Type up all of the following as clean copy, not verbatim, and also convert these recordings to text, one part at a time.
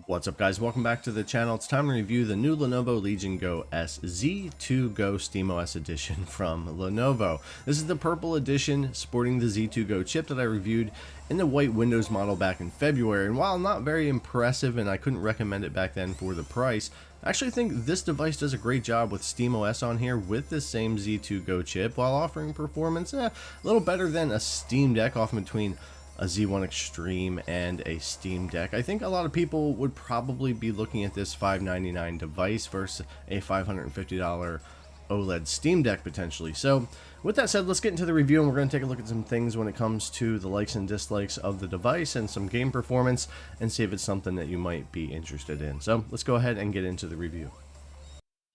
What's up, guys? Welcome back to the channel. It's time to review the new Lenovo Legion Go S Z2 Go SteamOS edition from Lenovo. This is the purple edition sporting the Z2 Go chip that I reviewed in the white Windows model back in February. And while not very impressive and I couldn't recommend it back then for the price, I actually think this device does a great job with SteamOS on here with this same Z2 Go chip while offering performance a little better than a Steam Deck, often between a Z1 Extreme and a Steam Deck. I think a lot of people would probably be looking at this $599 device versus a $550 OLED Steam Deck potentially. So with that said, let's get into the review, and we're going to take a look at some things when it comes to the likes and dislikes of the device and some game performance and see if it's something that you might be interested in. So let's go ahead and get into the review.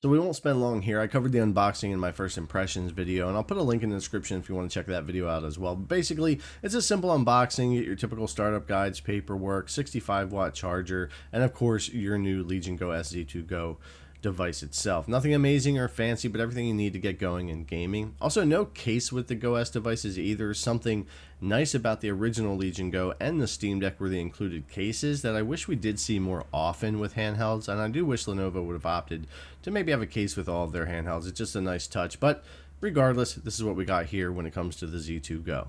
So we won't spend long here. I covered the unboxing in my first impressions video, and I'll put a link in the description if you want to check that video out as well. But basically, it's a simple unboxing. You get your typical startup guides, paperwork, 65-watt charger, and of course, your new Legion Go SZ2 Go device itself. Nothing amazing or fancy, but everything you need to get going in gaming. Also, no case with the Go S devices either. Something nice about the original Legion Go and the Steam Deck were the included cases that I wish we did see more often with handhelds, and I do wish Lenovo would have opted to maybe have a case with all of their handhelds. It's just a nice touch, but regardless, this is what we got here when it comes to the Z2 Go.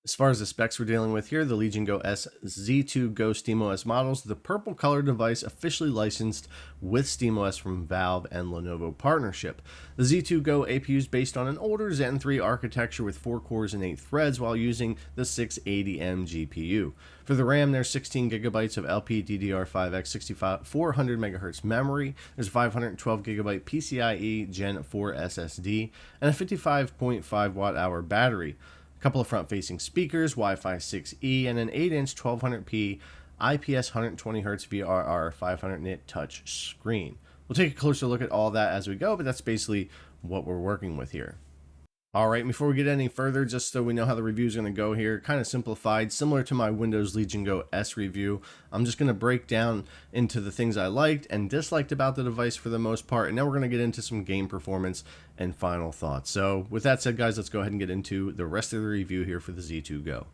As far as the specs we're dealing with here, the Legion Go S Z2 Go SteamOS models, the purple color device officially licensed with SteamOS from Valve and Lenovo partnership. The Z2 Go APU is based on an older Zen 3 architecture with 4 cores and 8 threads while using the 680M GPU. For the RAM, there's 16 gigabytes of LPDDR5X 400 MHz memory, there's 512 gigabyte PCIe Gen 4 SSD, and a 55.5 watt-hour battery. Couple of front-facing speakers, Wi-Fi 6E, and an 8-inch 1200p IPS 120Hz VRR 500 nit touch screen. We'll take a closer look at all that as we go, but that's basically what we're working with here. Alright, before we get any further, just so we know how the review is going to go here, kind of simplified, similar to my Windows Legion Go S review, I'm just going to break down into the things I liked and disliked about the device for the most part, and now we're going to get into some game performance and final thoughts. So with that said, guys, let's go ahead and get into the rest of the review here for the Z2 Go.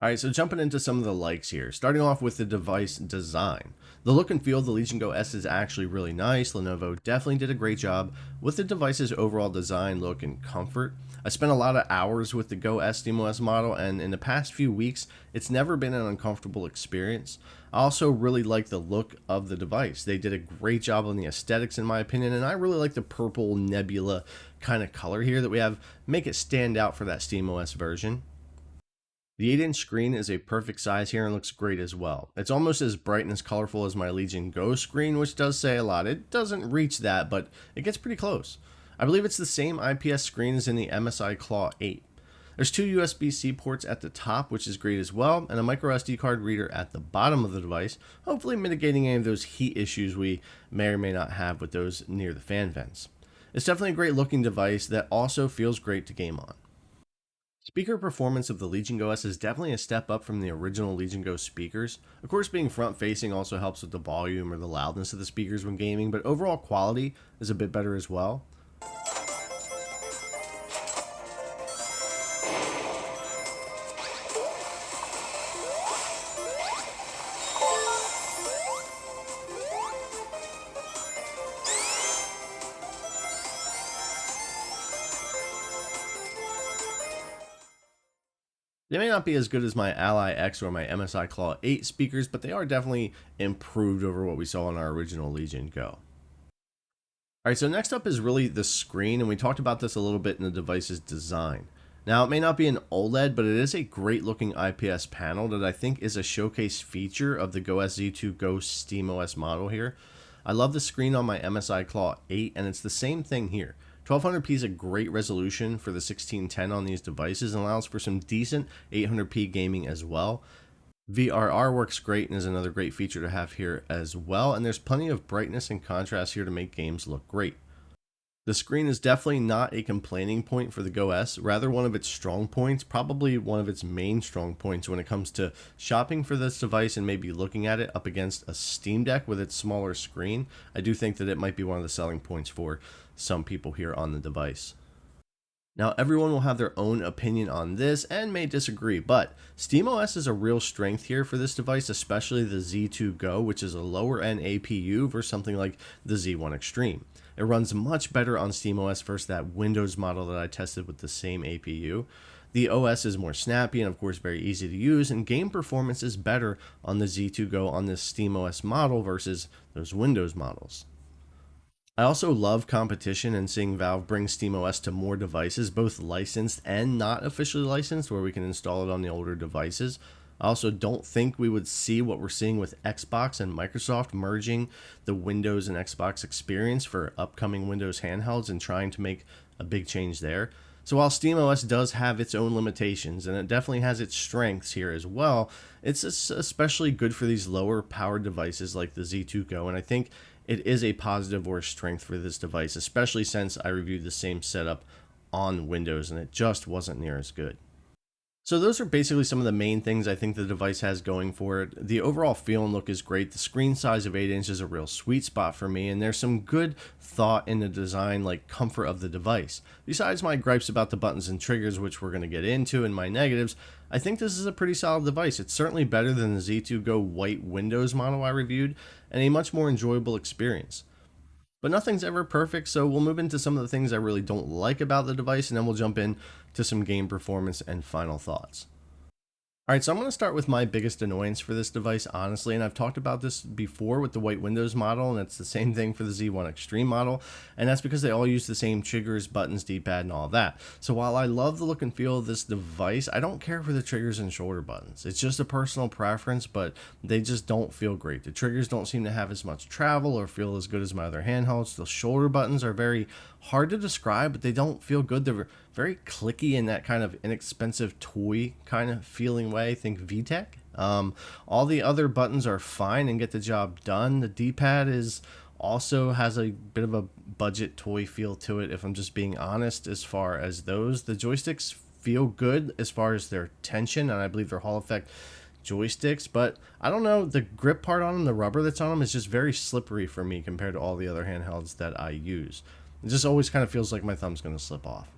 Alright, so jumping into some of the likes here, starting off with the device design. The look and feel of the Legion Go S is actually really nice. Lenovo definitely did a great job with the device's overall design, look, and comfort. I spent a lot of hours with the Go S SteamOS model, and in the past few weeks, it's never been an uncomfortable experience. I also really like the look of the device. They did a great job on the aesthetics, in my opinion, and I really like the purple nebula kind of color here that we have, make it stand out for that SteamOS version. The 8-inch screen is a perfect size here and looks great as well. It's almost as bright and as colorful as my Legion Go screen, which does say a lot. It doesn't reach that, but it gets pretty close. I believe it's the same IPS screen as in the MSI Claw 8. There's 2 USB-C ports at the top, which is great as well, and a micro SD card reader at the bottom of the device, hopefully mitigating any of those heat issues we may or may not have with those near the fan vents. It's definitely a great looking device that also feels great to game on. Speaker performance of the Legion Go S is definitely a step up from the original Legion Go speakers. Of course, being front-facing also helps with the volume or the loudness of the speakers when gaming, but overall quality is a bit better as well. They may not be as good as my Ally X or my MSI Claw 8 speakers, but they are definitely improved over what we saw on our original Legion Go. Alright, so next up is really the screen, and we talked about this a little bit in the device's design. Now, it may not be an OLED, but it is a great looking IPS panel that I think is a showcase feature of the Go S Z2 Go SteamOS model here. I love the screen on my MSI Claw 8, and it's the same thing here. 1200p is a great resolution for the 1610 on these devices and allows for some decent 800p gaming as well. VRR works great and is another great feature to have here as well, and there's plenty of brightness and contrast here to make games look great. The screen is definitely not a complaining point for the Go S, rather one of its strong points, probably one of its main strong points when it comes to shopping for this device and maybe looking at it up against a Steam Deck with its smaller screen. I do think that it might be one of the selling points for some people here on the device. Now, everyone will have their own opinion on this and may disagree, but SteamOS is a real strength here for this device, especially the Z2 Go, which is a lower end APU versus something like the Z1 Extreme. It runs much better on SteamOS versus that Windows model that I tested with the same APU. The OS is more snappy and, of course, very easy to use, and game performance is better on the Z2 Go on this SteamOS model versus those Windows models. I also love competition and seeing Valve bring SteamOS to more devices, both licensed and not officially licensed, where we can install it on the older devices. I also don't think we would see what we're seeing with Xbox and Microsoft merging the Windows and Xbox experience for upcoming Windows handhelds and trying to make a big change there. So while SteamOS does have its own limitations, and it definitely has its strengths here as well, it's especially good for these lower powered devices like the Z2 Go, and I think it is a positive or a strength for this device, especially since I reviewed the same setup on Windows and it just wasn't near as good. So those are basically some of the main things I think the device has going for it. The overall feel and look is great. The screen size of 8 inches is a real sweet spot for me, and there's some good thought in the design, like comfort of the device. Besides my gripes about the buttons and triggers, which we're going to get into, and my negatives, I think this is a pretty solid device. It's certainly better than the Z2 Go white Windows model I reviewed, and a much more enjoyable experience. But nothing's ever perfect, so we'll move into some of the things I really don't like about the device, and then we'll jump in to some game performance and final thoughts. Alright, so I'm going to start with my biggest annoyance for this device, honestly, and I've talked about this before with the white Windows model, and it's the same thing for the Z1 Extreme model, and that's because they all use the same triggers, buttons, D-pad, and all that. So while I love the look and feel of this device, I don't care for the triggers and shoulder buttons. It's just a personal preference, but they just don't feel great. The triggers don't seem to have as much travel or feel as good as my other handhelds. The shoulder buttons are very hard to describe, but they don't feel good. They're very clicky in that kind of inexpensive toy kind of feeling way. Think VTech. All the other buttons are fine and get the job done. The D-pad is also has a bit of a budget toy feel to it, if I'm just being honest. As far as those, the joysticks feel good as far as their tension, and I believe they're Hall effect joysticks, but I don't know, the grip part on them, the rubber that's on them, is just very slippery for me compared to all the other handhelds that I use. It just always kind of feels like my thumb's going to slip off.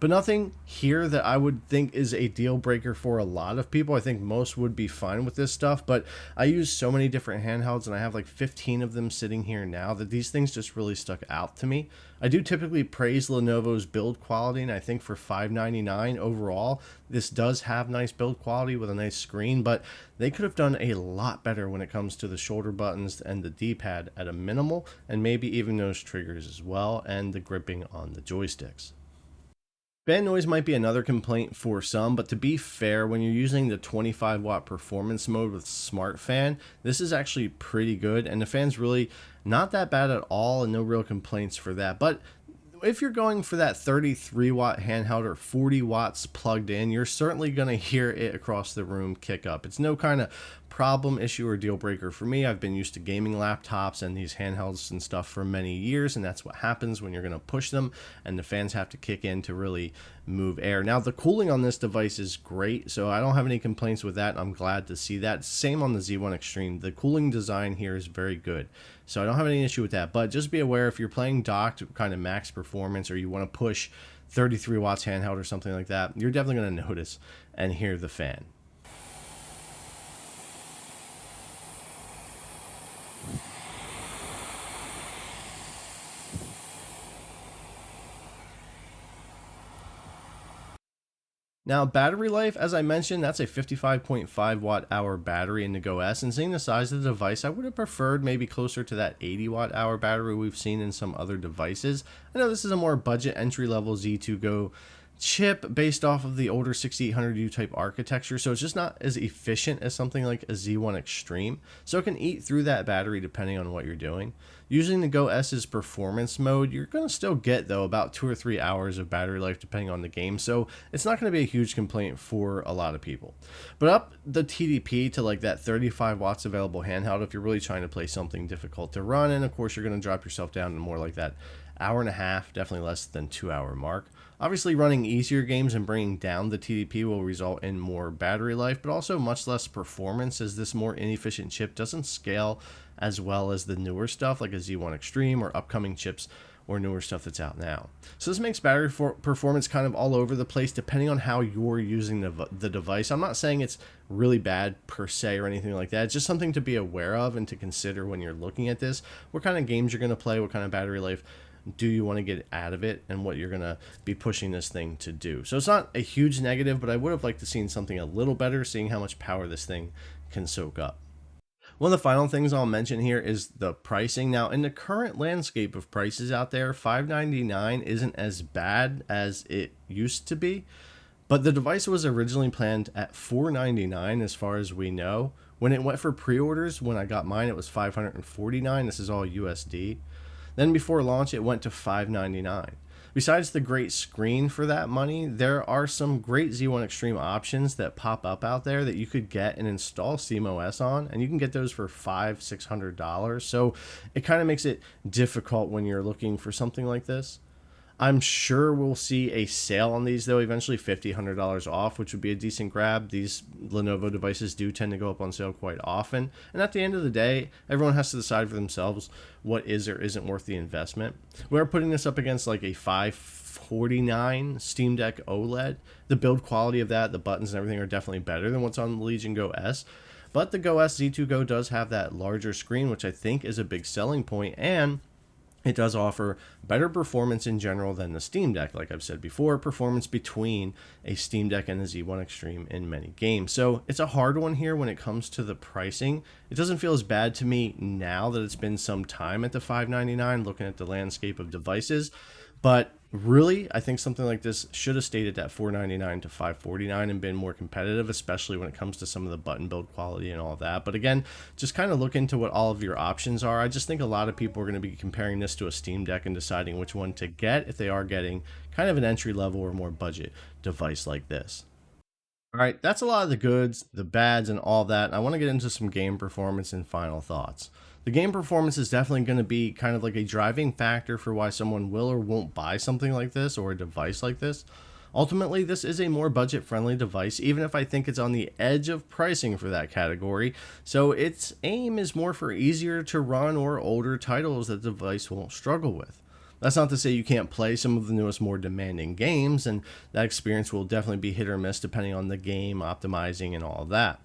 But nothing here that I would think is a deal breaker for a lot of people. I think most would be fine with this stuff, but I use so many different handhelds and I have like 15 of them sitting here now that these things just really stuck out to me. I do typically praise Lenovo's build quality, and I think for $599 overall, this does have nice build quality with a nice screen, but they could have done a lot better when it comes to the shoulder buttons and the D-pad at a minimal, and maybe even those triggers as well, and the gripping on the joysticks. Fan noise might be another complaint for some, but to be fair, when you're using the 25 watt performance mode with Smart Fan, this is actually pretty good, and the fan's really not that bad at all, and no real complaints for that. But if you're going for that 33 watt handheld or 40 watts plugged in, you're certainly going to hear it across the room kick up. It's no kind of problem, issue, or deal breaker for me. I've been used to gaming laptops and these handhelds and stuff for many years, and that's what happens when you're going to push them and the fans have to kick in to really move air. Now, the cooling on this device is great, so I don't have any complaints with that. I'm glad to see that. Same on the Z1 Extreme. The cooling design here is very good, so I don't have any issue with that. But just be aware, if you're playing docked kind of max performance, or you want to push 33 watts handheld or something like that, you're definitely going to notice and hear the fan. Now, battery life, as I mentioned, that's a 55.5 watt hour battery in the Go S, and seeing the size of the device, I would have preferred maybe closer to that 80 watt hour battery we've seen in some other devices. I know this is a more budget entry level Z2 Go chip based off of the older 6800U type architecture, so it's just not as efficient as something like a Z1 Extreme, so it can eat through that battery depending on what you're doing. Using the Go S's performance mode, you're going to still get, though, about 2 or 3 hours of battery life depending on the game, so it's not going to be a huge complaint for a lot of people. But up the TDP to like that 35 watts available handheld if you're really trying to play something difficult to run, and of course you're going to drop yourself down to more like that hour and a half, definitely less than 2 hour mark. Obviously, running easier games and bringing down the TDP will result in more battery life, but also much less performance, as this more inefficient chip doesn't scale as well as the newer stuff like a Z1 Extreme or upcoming chips or newer stuff that's out now. So this makes battery performance kind of all over the place depending on how you're using the device. I'm not saying it's really bad per se or anything like that. It's just something to be aware of and to consider when you're looking at this. What kind of games you're going to play, what kind of battery life do you want to get out of it, and what you're going to be pushing this thing to do. So it's not a huge negative, but I would have liked to seen something a little better, seeing how much power this thing can soak up. One of the final things I'll mention here is the pricing. Now, in the current landscape of prices out there, $599 isn't as bad as it used to be, but the device was originally planned at $499 as far as we know. When it went for pre-orders, when I got mine, it was $549. This is all USD. Then before launch, it went to $599. Besides the great screen for that money, there are some great Z1 Extreme options that pop up out there that you could get and install SteamOS on, and you can get those for $500-600. So it kind of makes it difficult when you're looking for something like this. I'm sure we'll see a sale on these, though, eventually $50-100 off, which would be a decent grab. These Lenovo devices do tend to go up on sale quite often. And at the end of the day, everyone has to decide for themselves what is or isn't worth the investment. We're putting this up against like a $549 Steam Deck OLED. The build quality of that, the buttons and everything are definitely better than what's on the Legion Go S. But the Go S Z2 Go does have that larger screen, which I think is a big selling point, and it does offer better performance in general than the Steam Deck. Like I've said before, performance between a Steam Deck and the Z1 Extreme in many games. So it's a hard one here when it comes to the pricing. It doesn't feel as bad to me now that it's been some time at the $599 looking at the landscape of devices. But really, I think something like this should have stayed at that $499 to $549 and been more competitive, especially when it comes to some of the button build quality and all that. But again, just kind of look into what all of your options are. I just think a lot of people are going to be comparing this to a Steam Deck and deciding which one to get if they are getting kind of an entry level or more budget device like this. All right, that's a lot of the goods, the bads, and all that. I want to get into some game performance and final thoughts. The game performance is definitely going to be kind of like a driving factor for why someone will or won't buy something like this or a device like this. Ultimately, this is a more budget-friendly device, even if I think it's on the edge of pricing for that category. So its aim is more for easier to run or older titles that the device won't struggle with. That's not to say you can't play some of the newest, more demanding games, and that experience will definitely be hit or miss depending on the game, optimizing, and all of that.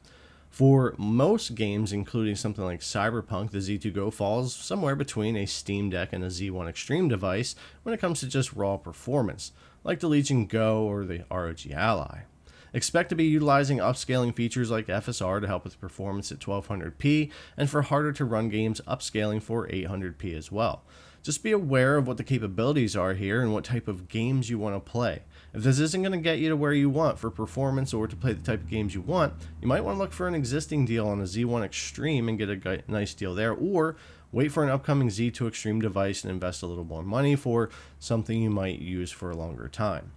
For most games, including something like Cyberpunk, the Z2 Go falls somewhere between a Steam Deck and a Z1 Extreme device when it comes to just raw performance, like the Legion Go or the ROG Ally. Expect to be utilizing upscaling features like FSR to help with performance at 1200p, and for harder to run games, upscaling for 800p as well. Just be aware of what the capabilities are here and what type of games you want to play. If this isn't going to get you to where you want for performance or to play the type of games you want, you might want to look for an existing deal on a Z1 Extreme and get a nice deal there, or wait for an upcoming Z2 Extreme device and invest a little more money for something you might use for a longer time.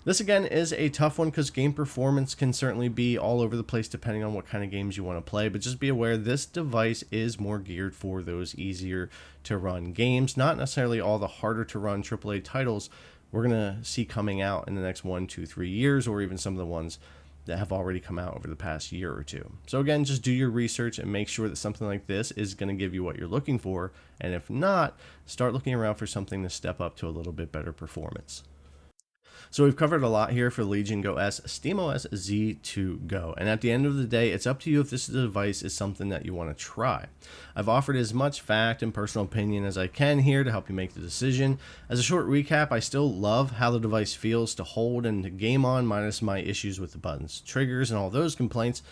This again is a tough one because game performance can certainly be all over the place depending on what kind of games you want to play, but just be aware this device is more geared for those easier to run games, not necessarily all the harder to run AAA titles we're going to see coming out in the next 1, 2, 3 years, or even some of the ones that have already come out over the past year or two. So again, just do your research and make sure that something like this is going to give you what you're looking for, and if not, start looking around for something to step up to a little bit better performance. So we've covered a lot here for Legion Go S, SteamOS Z2 Go, and at the end of the day, it's up to you if this device is something that you want to try. I've offered as much fact and personal opinion as I can here to help you make the decision. As a short recap, I still love how the device feels to hold and to game on, minus my issues with the buttons, triggers, and all those complaints,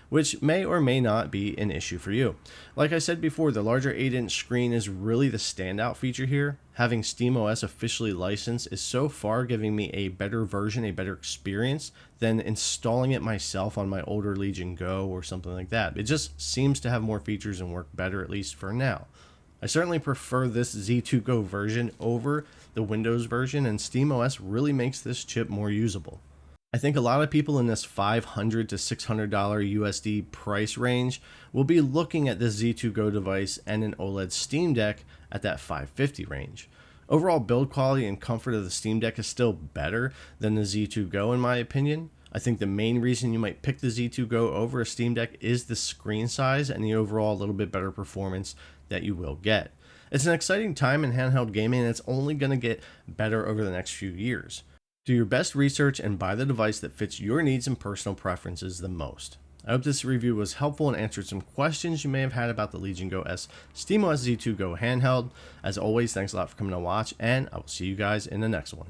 which may or may not be an issue for you. Like I said before, the larger 8-inch screen is really the standout feature here. Having SteamOS officially licensed is so far giving me a better version, a better experience than installing it myself on my older Legion Go or something like that. It just seems to have more features and work better, at least for now. I certainly prefer this Z2 Go version over the Windows version, and SteamOS really makes this chip more usable. I think a lot of people in this $500 to $600 USD price range will be looking at this Z2 Go device and an OLED Steam Deck at that $550 range. Overall build quality and comfort of the Steam Deck is still better than the Z2 Go in my opinion, I think the main reason you might pick the Z2 Go over a Steam Deck is the screen size and the overall little bit better performance that you will get. It's an exciting time in handheld gaming, and it's only going to get better over the next few years. Do your best research and buy the device that fits your needs and personal preferences the most. I hope this review was helpful and answered some questions you may have had about the Legion Go S SteamOS Z2 Go handheld. As always, thanks a lot for coming to watch, and I will see you guys in the next one.